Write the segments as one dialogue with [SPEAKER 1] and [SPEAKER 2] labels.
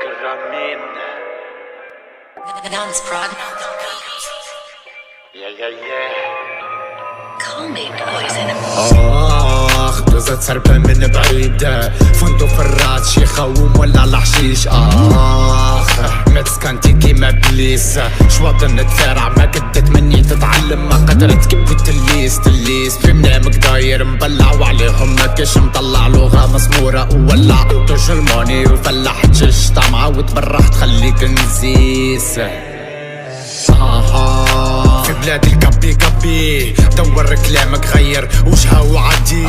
[SPEAKER 1] الرامين
[SPEAKER 2] Dance prog.
[SPEAKER 1] يا
[SPEAKER 2] Call me poison.
[SPEAKER 3] دوزة سربة من بعيد، فندق فرات شي خوم ولا الحشيش. متسكنتي كيما بليس، شواطن نتفارع ما قدت مني تتعلم، ما قدرت كبت تليس في منامك داير مبلع وعليهم ما كاش مطلع لغة مسمورة وولع توج الموني وفلح تشش طعمة وتبرح تخليك نزيس. في بلاد الكبي دور كلامك غير وجهه وعدي.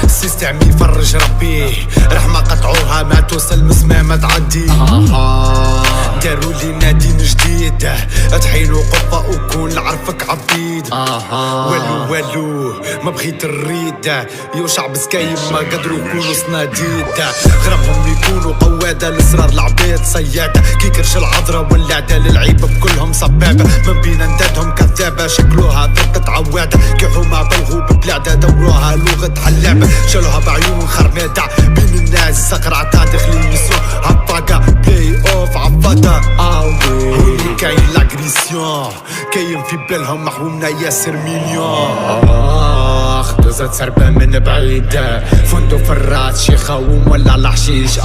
[SPEAKER 3] سيستم يفرج ربي رحمة قطعوها ما توصل مسمى ما تعدي. داروا لي نادين جديد تحيلو قبة وكون عرفك عبيد. والو ما بغيت الريد يو شعب سكايم ما قدروا يكونوا صناديد. غربهم يكونوا قوادة لسرار العباد صيادة كي كرش العذرة واللعدة للعيب بكلهم صبابة من بين اندادهم كذابة شكلوها فرقة عوادة كي حومة بلغوا ببلادة دوروها لغة حلابة شالوها بعيون خرمادة بين الناس سقرعتها داخلين يسرو عالطاقة بلاي اوف عفادة. هوني كاين لاغريسيون كاين في بالهم محومنا ياسر مليون. دوزة سربة من بعيد، فندق فرات شي خوم ولا الحشيش.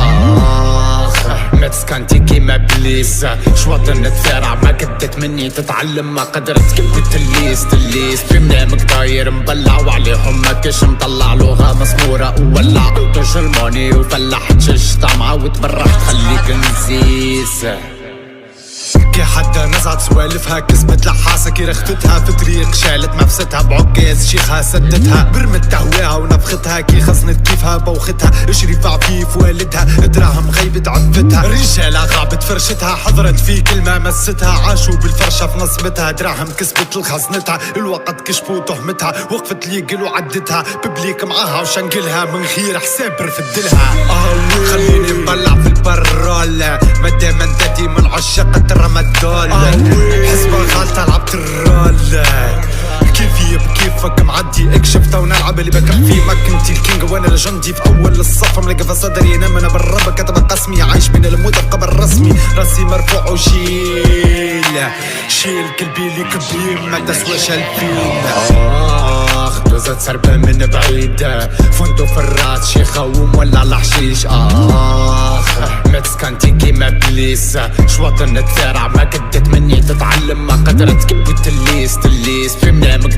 [SPEAKER 3] متسكنتي كيما بليس، شواطن نتفارع ما قدت مني تتعلم، ما قدرت كبت تليس في منامك داير مبلع وعليهم ما كاش مطلع لغة مسمورة وولع توج الموني وفلح تشش طعمة وتبرح تخليك نزيس. كي حدا نزعت سوالفها كسبت لحاسة كي رختتها في طريق شالت مفستها بعكاز شيخها سدتها برمت تهواها ونفختها كي خصنت كيفها بوختها شريف عفيف والدها دراهم غيبت عفتها رجالة غابت فرشتها حضرت في كلمة مستها عاشوا بالفرشة في نصبتها دراهم كسبت لخزنتها الوقت كشفوا تهمتها وقفت ليقل وعدتها ببليك معاها وشنقلها من غير حساب رفدلها. خليني نبلع في البرول مادام انتدي من عشاق الرمضان حسبة غالطة لعبت الرول كيفي بكيفك معدي اكشفت ونلعب اللي بكم فيه ما كنتي الكينج وانا الجندي في اول الصف ملقى في صدري ينام انا بالرب كتب قسمي عايش بين الموت بقبر رسمي راسي مرفوع وشيل قلبي لي كبير ما تسواش الفيل. دوزة سربة من بعيد، فندق فرات شي خوم ولا الحشيش. متسكنتي كيما بليس، شواطن نتفارع ما قدت مني تتعلم، ما قدرت كبت تليس في منامك